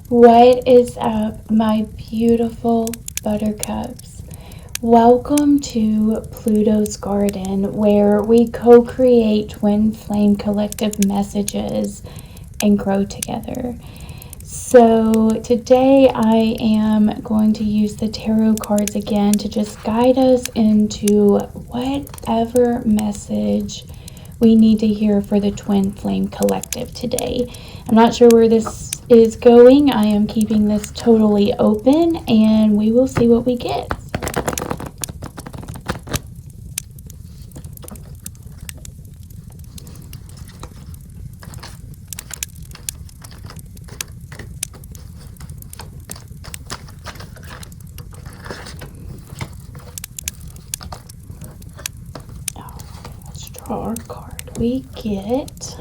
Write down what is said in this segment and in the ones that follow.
What is up, my beautiful buttercups? Welcome to Pluto's Garden, where we co-create twin flame collective messages and grow together. So today I am going to use the tarot cards again to just guide us into whatever message we need to hear for the twin flame collective today. I'm not sure where this is going. I am keeping this totally open and we will see what we get. Let's draw our card. We get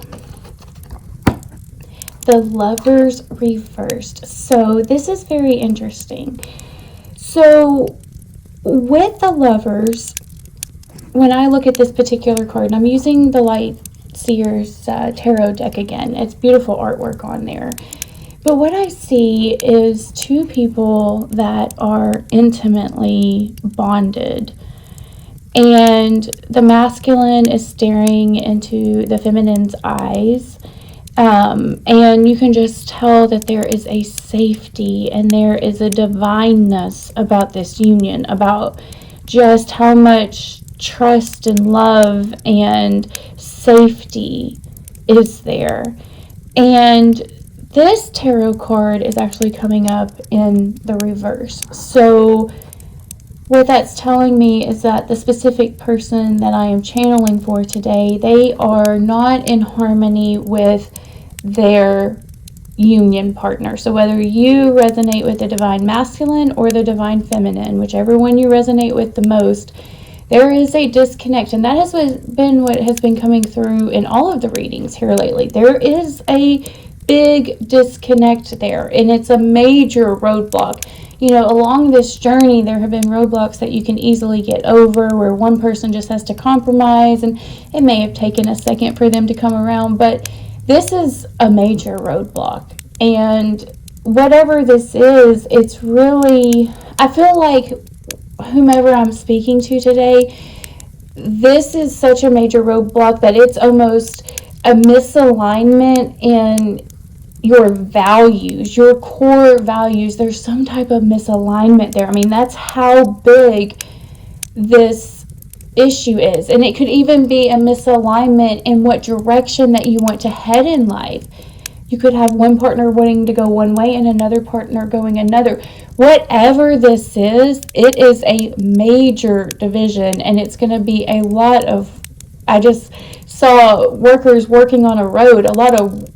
the Lovers reversed. So this is very interesting. So with the Lovers, when I look at this particular card, and I'm using the Light Seers tarot deck again. It's beautiful artwork on there. But what I see is two people that are intimately bonded. And the masculine is staring into the feminine's eyes. And you can just tell that there is a safety and there is a divineness about this union, about just how much trust and love and safety is there. And this tarot card is actually coming up in the reverse. So what that's telling me is that the specific person that I am channeling for today, they are not in harmony with their union partner. So whether you resonate with the divine masculine or the divine feminine, whichever one you resonate with the most, there is a disconnect. And that has been what has been coming through in all of the readings here lately. There is a big disconnect there, and it's a major roadblock. You know, along this journey, there have been roadblocks that you can easily get over where one person just has to compromise, and it may have taken a second for them to come around, but this is a major roadblock. And whatever this is, it's really, I feel like whomever I'm speaking to today, this is such a major roadblock that it's almost a misalignment in your values, your core values. There's some type of misalignment there. I mean, that's how big this issue is. And it could even be a misalignment in what direction that you want to head in life. You could have one partner wanting to go one way and another partner going another. Whatever this is, it is a major division, and it's going to be a lot of, I just saw workers working on a road, a lot of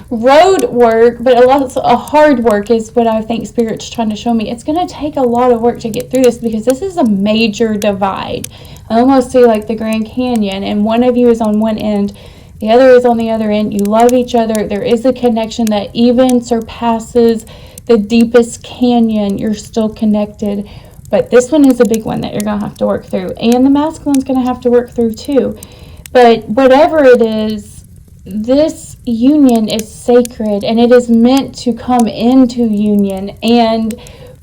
road work, but a hard work is what I think Spirit's trying to show me. It's going to take a lot of work to get through this because this is a major divide. I almost see like the Grand Canyon, and one of you is on one end, the other is on the other end. You love each other. There is a connection that even surpasses the deepest canyon. You're still connected, but this one is a big one that you're going to have to work through, and the masculine's going to have to work through too. But whatever it is, this union is sacred, and it is meant to come into union, and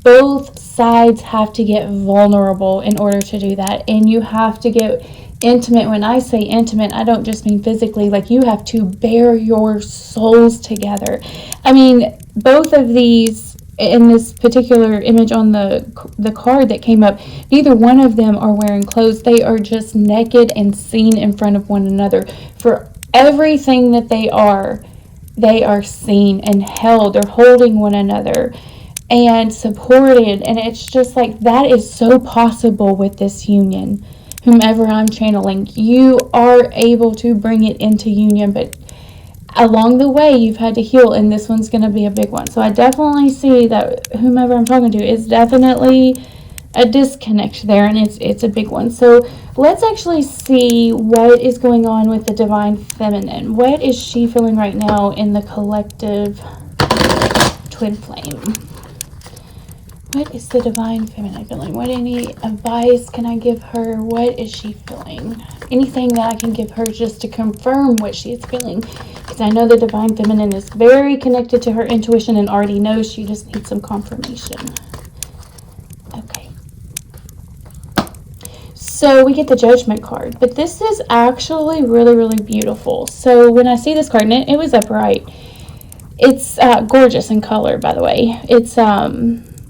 both sides have to get vulnerable in order to do that. And you have to get intimate. When I say intimate, I don't just mean physically, like you have to bear your souls together. I mean, both of these, in this particular image on the card that came up, neither one of them are wearing clothes. They are just naked and seen in front of one another. For everything that they are seen and held. They're holding one another and supported. And it's just like, that is so possible with this union. Whomever I'm channeling, you are able to bring it into union, but along the way you've had to heal, and this one's going to be a big one. So I definitely see that whomever I'm talking to is definitely a disconnect there, and it's a big one. So let's actually see what is going on with the divine feminine. What is she feeling right now in the collective twin flame? What is the divine feminine feeling? What any advice can I give her? What is she feeling? Anything that I can give her just to confirm what she is feeling. Because I know the divine feminine is very connected to her intuition and already knows. She just needs some confirmation. Okay. So we get the Judgment card. But this is actually really, really beautiful. So when I see this card, and it was upright. It's gorgeous in color, by the way.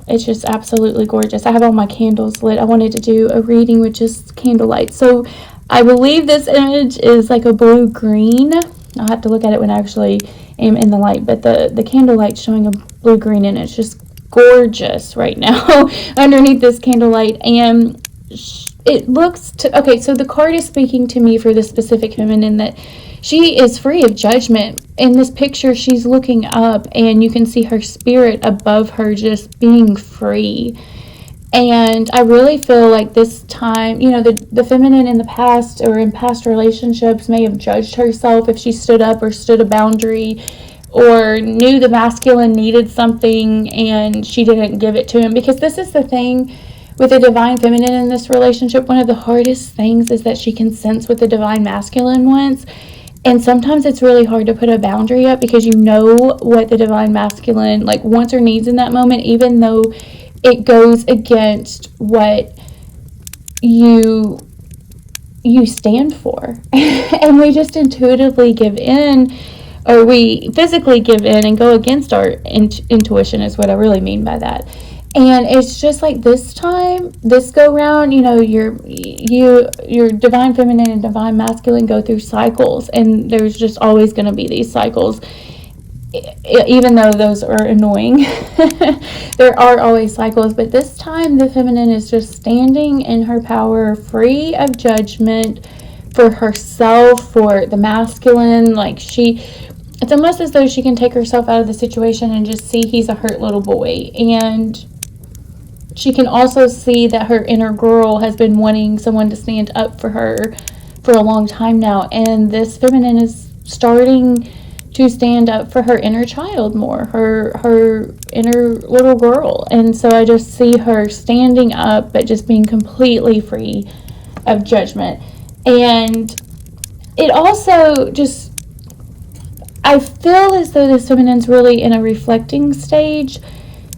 It's just absolutely gorgeous. I have all my candles lit. I wanted to do a reading with just candlelight. So I believe this image is like a blue-green. I'll have to look at it when I actually am in the light. But the candlelight's showing a blue-green, and it's just gorgeous right now underneath this candlelight. And it looks to... Okay, so the card is speaking to me for the specific feminine that she is free of judgment. In this picture, she's looking up, and you can see her spirit above her just being free. And I really feel like this time, you know, the feminine in the past or in past relationships may have judged herself if she stood up or stood a boundary or knew the masculine needed something and she didn't give it to him. Because this is the thing with the divine feminine in this relationship. One of the hardest things is that she can sense what the divine masculine wants. And sometimes it's really hard to put a boundary up because you know what the divine masculine like wants or needs in that moment, even though it goes against what you stand for. And we just intuitively give in, or we physically give in and go against our intuition is what I really mean by that. And it's just like this time, this go round, you know, your divine feminine and divine masculine go through cycles, and there's just always going to be these cycles, even though those are annoying. There are always cycles, but this time the feminine is just standing in her power, free of judgment for herself, for the masculine. Like it's almost as though she can take herself out of the situation and just see he's a hurt little boy. And she can also see that her inner girl has been wanting someone to stand up for her for a long time now. And this feminine is starting to stand up for her inner child more, her inner little girl. And so I just see her standing up, but just being completely free of judgment. And it also just, I feel as though this feminine's really in a reflecting stage.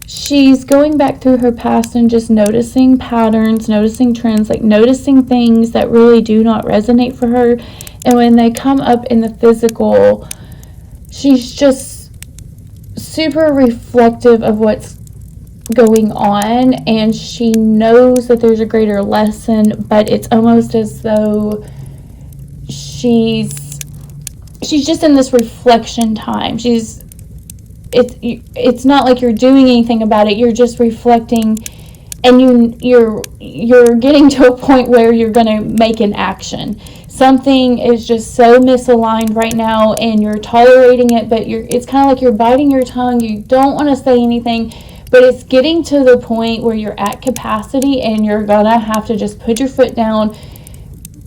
She's going back through her past and just noticing patterns, noticing trends, like noticing things that really do not resonate for her. And when they come up in the physical, she's just super reflective of what's going on. And she knows that there's a greater lesson, but it's almost as though she's just in this reflection time. It's not like you're doing anything about it. You're just reflecting, and you're getting to a point where you're going to make an action. Something is just so misaligned right now, and you're tolerating it, but it's kind of like you're biting your tongue. You don't want to say anything, but it's getting to the point where you're at capacity, and you're going to have to just put your foot down,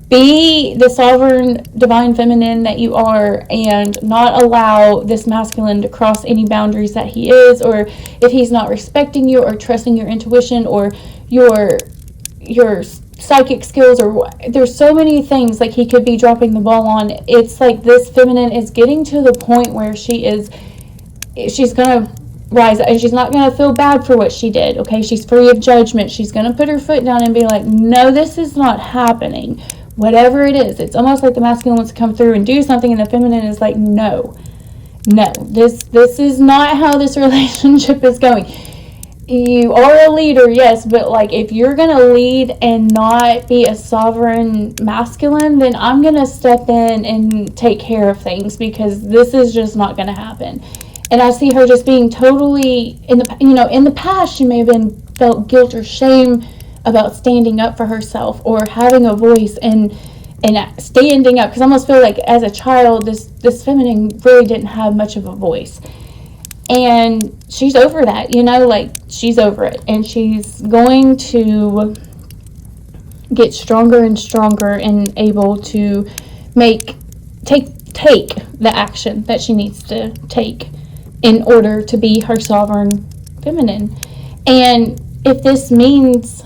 be the sovereign divine feminine that you are, and not allow this masculine to cross any boundaries that he is, or if he's not respecting you or trusting your intuition or your psychic skills, or there's so many things like he could be dropping the ball on. It's like this feminine is getting to the point where she's gonna rise, and she's not gonna feel bad for what she did. Okay, she's free of judgment. She's gonna put her foot down and be like, no, this is not happening. Whatever it is, it's almost like the masculine wants to come through and do something, and the feminine is like, no, this is not how this relationship is going. You are a leader, yes, but like if you're gonna lead and not be a sovereign masculine, then I'm gonna step in and take care of things, because this is just not gonna happen. And I see her just being totally in the past she may have felt guilt or shame about standing up for herself or having a voice and standing up, because I almost feel like as a child this feminine really didn't have much of a voice, and she's over that, like she's over it, and she's going to get stronger and stronger and able to take the action that she needs to take in order to be her sovereign feminine. And if this means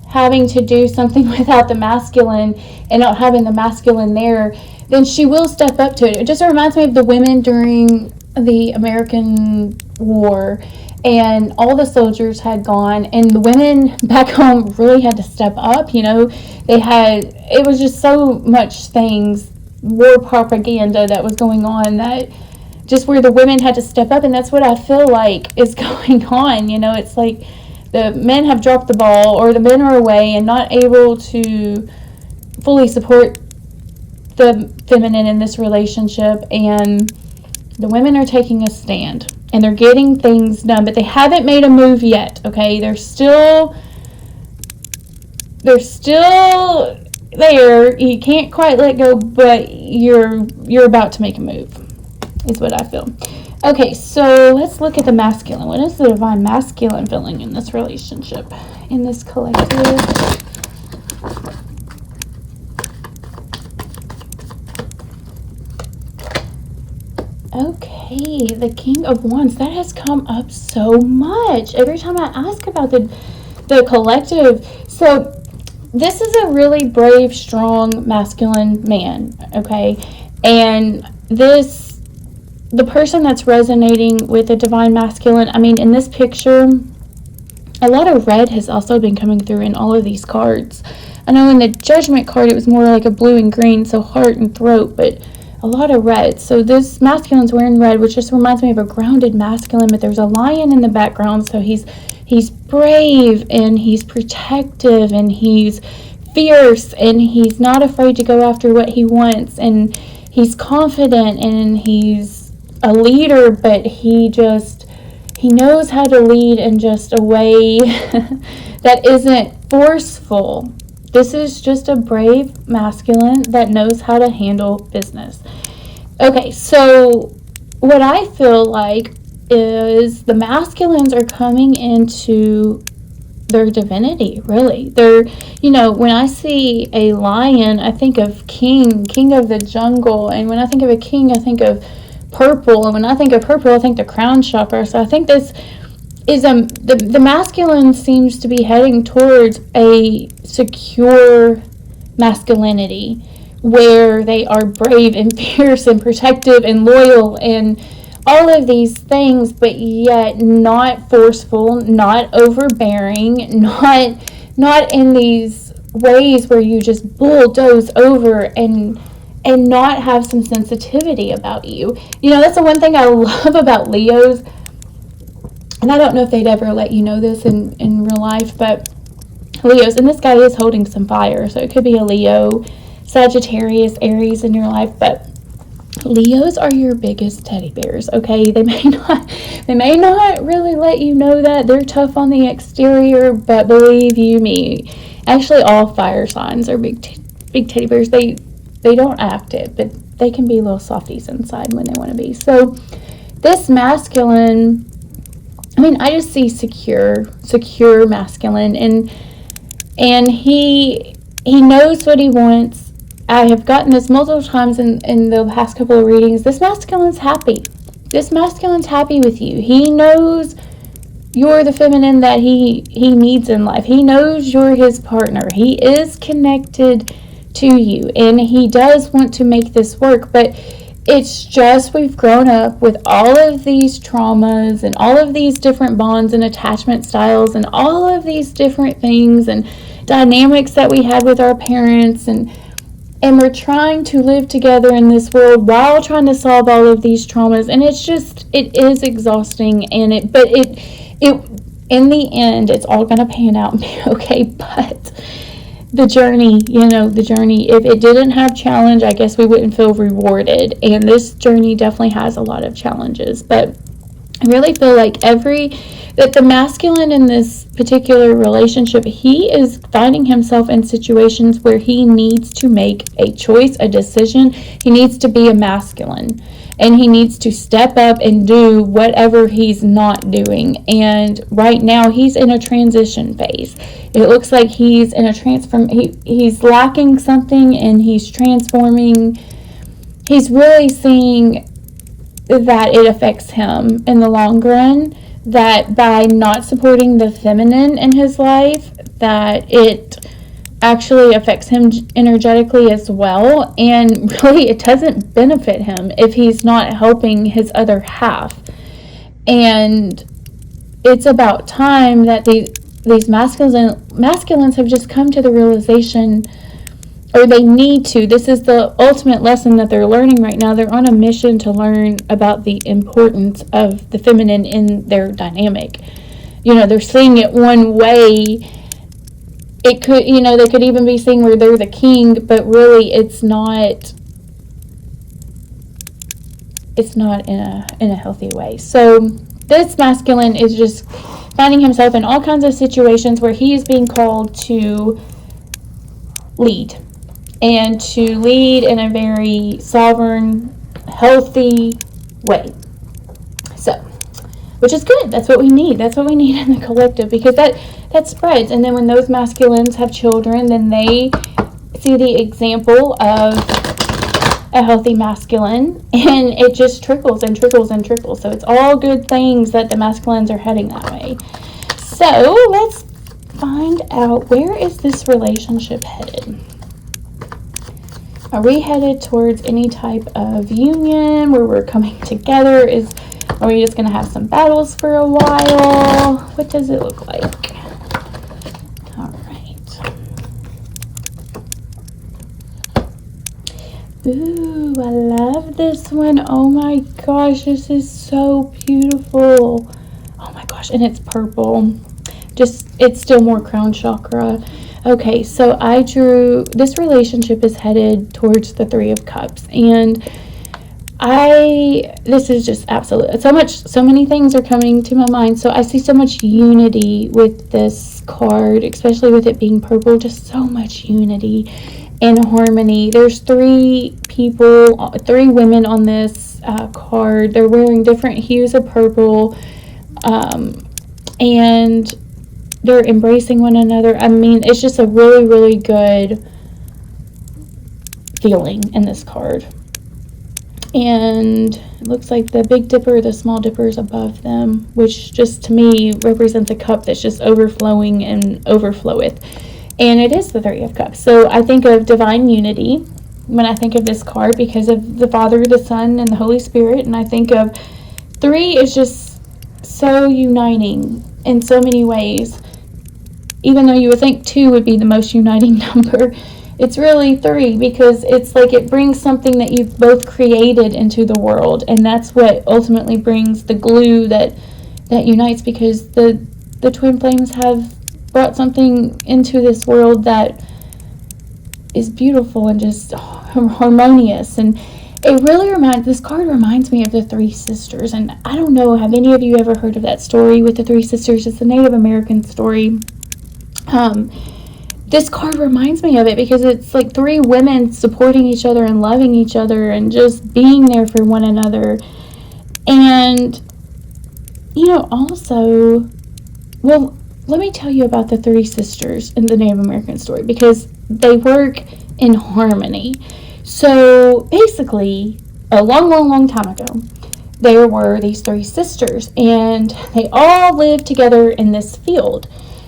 having to do something without the masculine and not having the masculine there, then she will step up to it. It just reminds me of the women during the American War, and all the soldiers had gone, and the women back home really had to step up. It was just so much things, war propaganda that was going on, that just where the women had to step up, and that's what I feel like is going on. It's like the men have dropped the ball, or the men are away and not able to fully support the feminine in this relationship, and the women are taking a stand and they're getting things done, but they haven't made a move yet. Okay, they're still there. You can't quite let go, but you're about to make a move, is what I feel. Okay, so let's look at the masculine. What is the divine masculine feeling in this relationship, in this collective? Okay, the King of Wands. That has come up so much every time I ask about the collective. So this is a really brave, strong, masculine man, okay? And the person that's resonating with the divine masculine, I mean, in this picture, a lot of red has also been coming through in all of these cards. I know in the Judgment card, it was more like a blue and green, so heart and throat, but a lot of red. So this masculine's wearing red, which just reminds me of a grounded masculine, but there's a lion in the background, so he's brave, and he's protective, and he's fierce, and he's not afraid to go after what he wants, and he's confident, and he's a leader, but he knows how to lead in just a way that isn't forceful. This is just a brave masculine that knows how to handle business. Okay, so what I feel like is the masculines are coming into their divinity, really. They're, when I see a lion, I think of king of the jungle. And when I think of a king, I think of purple. And when I think of purple, I think the crown chakra. So I think this is the masculine seems to be heading towards a secure masculinity where they are brave and fierce and protective and loyal and all of these things, but yet not forceful, not overbearing, not in these ways where you just bulldoze over and not have some sensitivity about you. That's the one thing I love about Leos. And I don't know if they'd ever let you know this in real life, but Leos, and this guy is holding some fire, so it could be a Leo, Sagittarius, Aries in your life, but Leos are your biggest teddy bears, okay? They may not really let you know that. They're tough on the exterior, but believe you me, actually all fire signs are big teddy bears. They don't act it, but they can be little softies inside when they want to be. So this masculine, I just see secure masculine, and he knows what he wants. I have gotten this multiple times in the past couple of readings. This masculine's happy. This masculine's happy with you. He knows you're the feminine that he needs in life. He knows you're his partner. He is connected to you, and he does want to make this work, but it's just we've grown up with all of these traumas and all of these different bonds and attachment styles and all of these different things and dynamics that we had with our parents, and we're trying to live together in this world while trying to solve all of these traumas, and it is exhausting, but in the end it's all going to pan out and be okay. But the journey, if it didn't have challenge, I guess we wouldn't feel rewarded. And this journey definitely has a lot of challenges. But I really feel like that the masculine in this particular relationship, he is finding himself in situations where he needs to make a choice, a decision. He needs to be a masculine. And he needs to step up and do whatever he's not doing. And right now, he's in a transition phase. It looks like he's in a he's lacking something and he's transforming. He's really seeing that it affects him in the long run. that by not supporting the feminine in his life, that it actually affects him energetically as well, and really it doesn't benefit him if he's not helping his other half. And it's about time that these masculines have just come to the realization, or they need to. This is the ultimate lesson that they're learning right now. They're on a mission to learn about the importance of the feminine in their dynamic. They're seeing it one way. It could, they could even be seeing where they're the king, but really it's not in a healthy way. So this masculine is just finding himself in all kinds of situations where he is being called to lead, and to lead in a very sovereign, healthy way. So, which is good. That's what we need. That's what we need in the collective, because that spreads. And then when those masculines have children, then they see the example of a healthy masculine, and it just trickles and trickles and trickles. So it's all good things that the masculines are heading that way. So let's find out, where is this relationship headed? Are we headed towards any type of union where we're coming together? Are we just going to have some battles for a while? What does it look like? All right. Ooh, I love this one. Oh my gosh, this is so beautiful. Oh my gosh, and it's purple. It's still more crown chakra. Okay, so I drew, this relationship is headed towards the Three of Cups, and this is just absolute, so many things are coming to my mind. So I see so much unity with this card, especially with it being purple, just so much unity and harmony. There's three women on this card. They're wearing different hues of purple, and they're embracing one another. I mean, it's just a really, really good feeling in this card. And it looks like the Big Dipper, the Small Dipper is above them, which just to me represents a cup that's just overflowing and overfloweth. And it is the Three of Cups. So I think of divine unity when I think of this card, because of the Father, the Son, and the Holy Spirit. And I think of 3 is just so uniting in so many ways. Even though you would think 2 would be the most uniting number, it's really 3, because it's like it brings something that you've both created into the world, and that's what ultimately brings the glue that unites, because the twin flames have brought something into this world that is beautiful and just harmonious. And this card reminds me of the 3 sisters, and I don't know, have any of you ever heard of that story with the 3 sisters? It's a Native American story. This card reminds me of it, because it's like 3 women supporting each other and loving each other and just being there for one another. And, also, well, let me tell you about the 3 sisters in the Native American story, because they work in harmony. So, basically, a long, long, long time ago, there were these 3 sisters, and they all lived together in this field.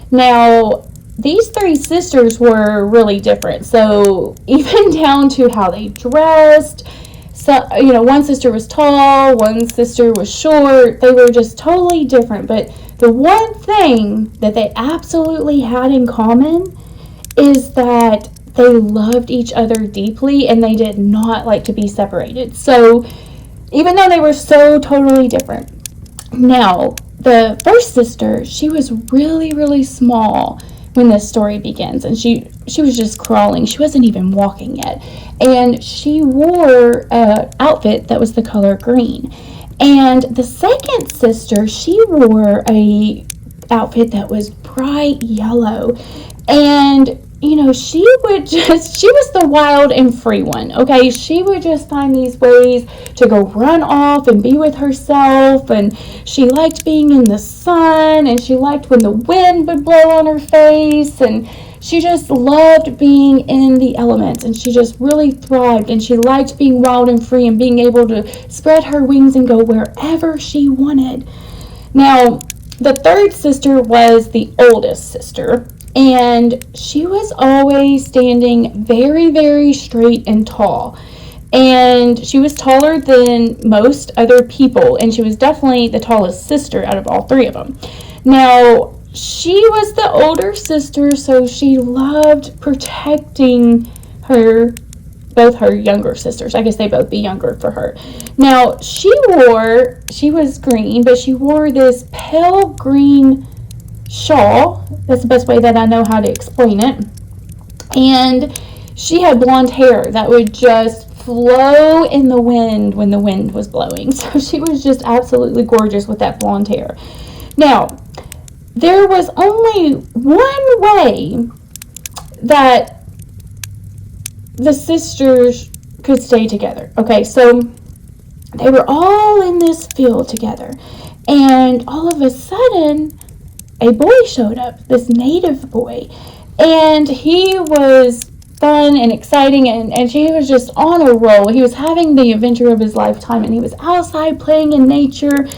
Now, these 3 sisters were really different. So even down to how they dressed. So, one sister was tall, one sister was short. They were just totally different. But the one thing that they absolutely had in common is that they loved each other deeply, and they did not like to be separated. So even though they were so totally different. Now, the first sister, she was really, really small when this story begins, and she was just crawling. She wasn't even walking yet, and she wore an outfit that was the color green. And the second sister, she wore a outfit that was bright yellow, and she was the wild and free one. Okay, she would just find these ways to go run off and be with herself, and she liked being in the sun, and she liked when the wind would blow on her face, and she just loved being in the elements, and she just really thrived, and she liked being wild and free and being able to spread her wings and go wherever she wanted. Now, the third sister was the oldest sister, and she was always standing very, very straight and tall. And she was taller than most other people, and she was definitely the tallest sister out of all three of them. Now, she was the older sister, so she loved protecting both her younger sisters. I guess they both be younger for her. Now, she was green, but she wore this pale green shawl. That's the best way that I know how to explain it. And she had blonde hair that would just flow in the wind when the wind was blowing. So she was just absolutely gorgeous with that blonde hair. Now, there was only one way that the sisters could stay together. Okay, so they were all in this field together, and all of a sudden a boy showed up, this native boy, and he was fun and exciting, and she was just on a roll. He was having the adventure of his lifetime, and he was outside playing in nature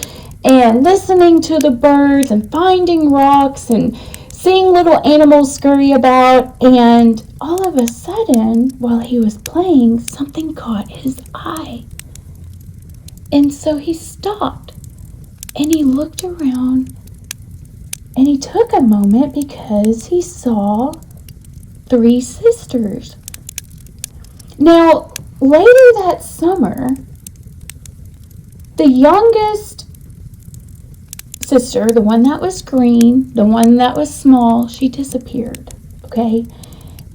and listening to the birds and finding rocks and seeing little animals scurry about. And all of a sudden, while he was playing, something caught his eye. And so he stopped and he looked around and he took a moment because he saw three sisters. Now, later that summer, the youngest sister, the one that was green, the one that was small, she disappeared, okay?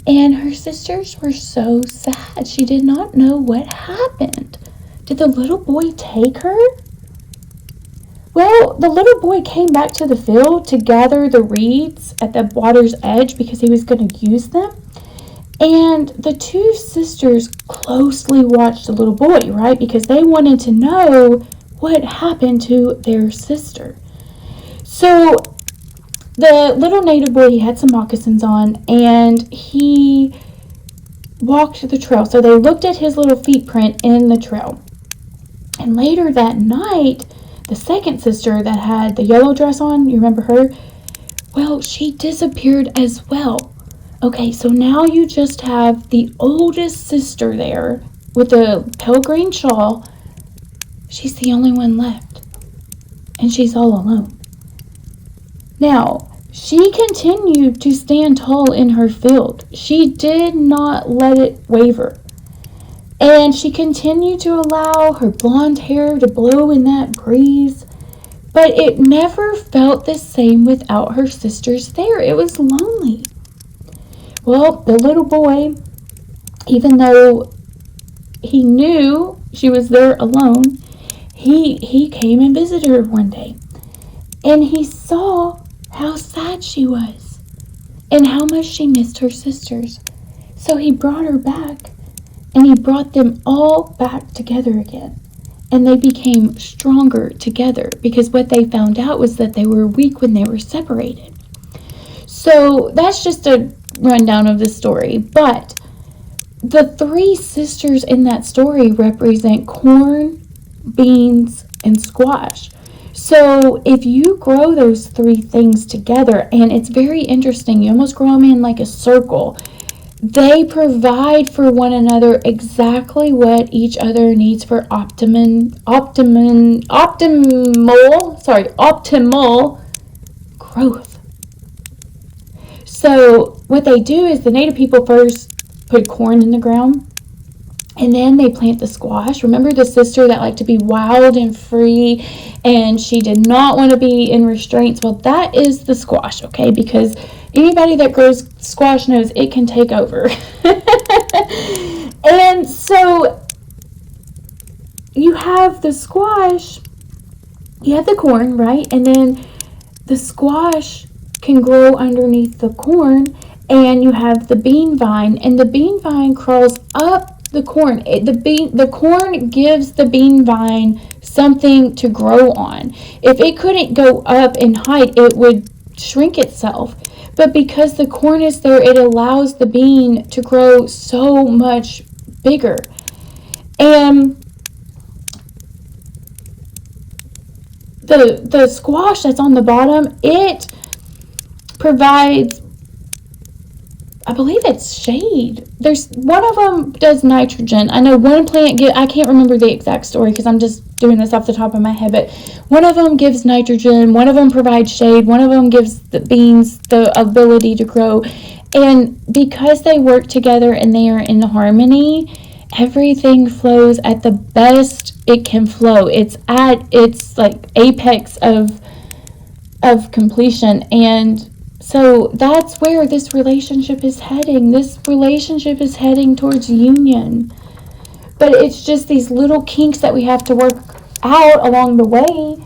And her sisters were so sad. She did not know what happened. Did the little boy take her? Well, the little boy came back to the field to gather the reeds at the water's edge because he was going to use them. And the two sisters closely watched the little boy, right? Because they wanted to know what happened to their sister. So the little native boy, he had some moccasins on, and he walked the trail. So they looked at his little feet print in the trail. And later that night, the second sister that had the yellow dress on, you remember her? Well, she disappeared as well. Okay, so now you just have the oldest sister there with the pale green shawl. She's the only one left, and she's all alone. Now, she continued to stand tall in her field. She did not let it waver. And she continued to allow her blonde hair to blow in that breeze. But it never felt the same without her sisters there. It was lonely. Well, the little boy, even though he knew she was there alone, he came and visited her one day. And he saw how sad she was and how much she missed her sisters. So he brought her back. And he brought them all back together again. And they became stronger together because what they found out was that they were weak when they were separated. So that's just a rundown of the story. But the three sisters in that story represent corn, beans, and squash. So if you grow those three things together, and it's very interesting, you almost grow them in like a circle. They provide for one another exactly what each other needs for optimal growth. So what they do is the native people first put corn in the ground, and then they plant the squash. Remember the sister that liked to be wild and free, and she did not want to be in restraints? Well, that is the squash, okay? Because anybody that grows squash knows it can take over. And so you have the squash, you have the corn, right? And then the squash can grow underneath the corn, and you have the bean vine, and the bean vine crawls up the corn. The corn gives the bean vine something to grow on. If it couldn't go up in height, it would shrink itself. But because the corn is there, it allows the bean to grow so much bigger. And the squash that's on the bottom, it provides, I believe it's shade. There's one of them does nitrogen. I know one plant I can't remember the exact story because I'm just doing this off the top of my head, but one of them gives nitrogen, one of them provides shade, one of them gives the beans the ability to grow. And because they work together and they are in harmony, everything flows at the best it can flow. It's at its like apex of completion. And so that's where this relationship is heading. This relationship is heading towards union. But it's just these little kinks that we have to work out along the way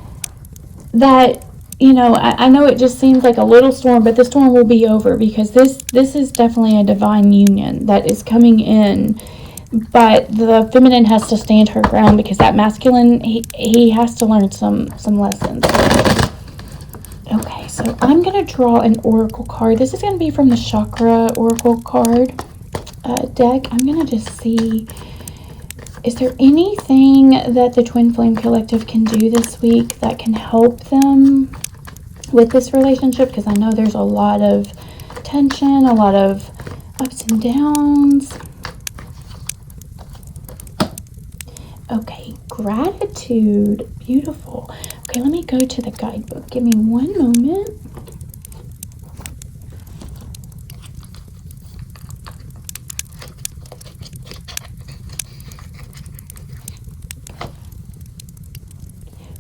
that, I know it just seems like a little storm, but the storm will be over, because this is definitely a divine union that is coming in. But the feminine has to stand her ground, because that masculine, he has to learn some lessons. Okay, so I'm going to draw an oracle card. This is going to be from the chakra oracle card deck. I'm going to just see, is there anything that the Twin Flame Collective can do this week that can help them with this relationship? Because I know there's a lot of tension, a lot of ups and downs. Okay, gratitude. Beautiful. Okay, let me go to the guidebook. Give me one moment.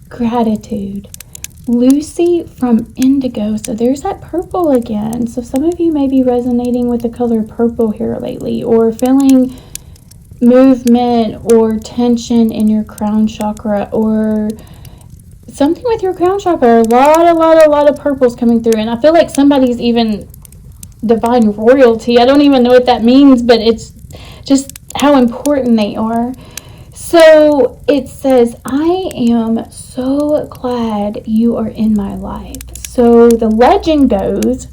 Gratitude. Lucy from Indigo. So there's that purple again. So some of you may be resonating with the color purple here lately, or feeling movement or tension in your crown chakra, or something with your crown chakra. A lot of purples coming through. And I feel like somebody's even divine royalty. I don't even know what that means, but it's just how important they are. So it says, I am so glad you are in my life. So the legend goes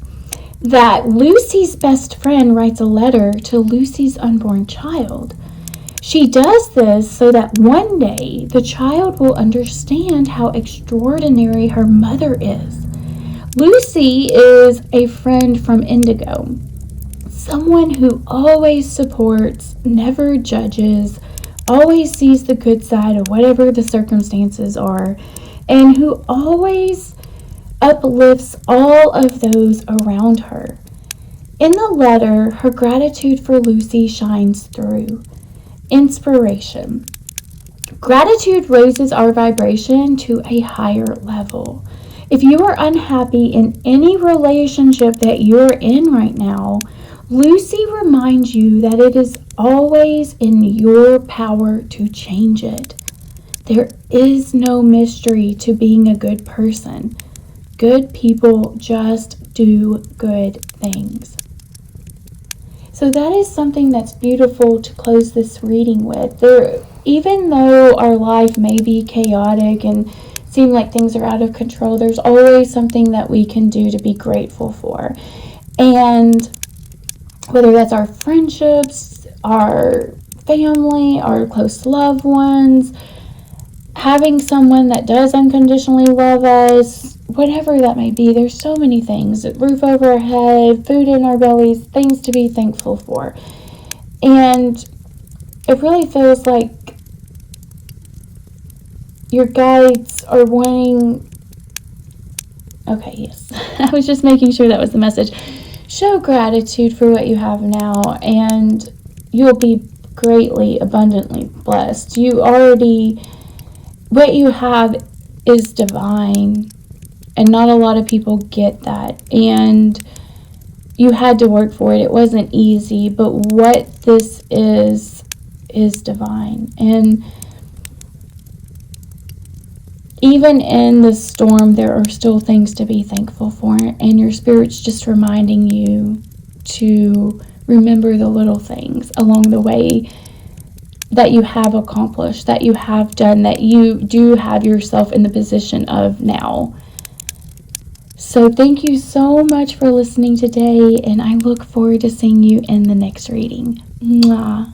that Lucy's best friend writes a letter to Lucy's unborn child. She does this so that one day the child will understand how extraordinary her mother is. Lucy is a friend from Indigo, someone who always supports, never judges, always sees the good side of whatever the circumstances are, and who always uplifts all of those around her. In the letter, her gratitude for Lucy shines through. Inspiration. Gratitude raises our vibration to a higher level. If you are unhappy in any relationship that you're in right now, Lucy reminds you that it is always in your power to change it. There is no mystery to being a good person. Good people just do good things. So that is something that's beautiful to close this reading with. Even though our life may be chaotic and seem like things are out of control, there's always something that we can do to be grateful for. And whether that's our friendships, our family, our close loved ones, having someone that does unconditionally love us, whatever that may be, there's so many things. A roof over our head, food in our bellies, things to be thankful for. And it really feels like your guides are wanting... Okay, yes. I was just making sure that was the message. Show gratitude for what you have now, and you'll be greatly, abundantly blessed. What you have is divine, and not a lot of people get that. And you had to work for it. It wasn't easy, but what this is divine. And even in the storm, there are still things to be thankful for, and your spirit's just reminding you to remember the little things along the way that you have accomplished, that you have done, that you do have yourself in the position of now. So thank you so much for listening today, and I look forward to seeing you in the next reading. Mwah.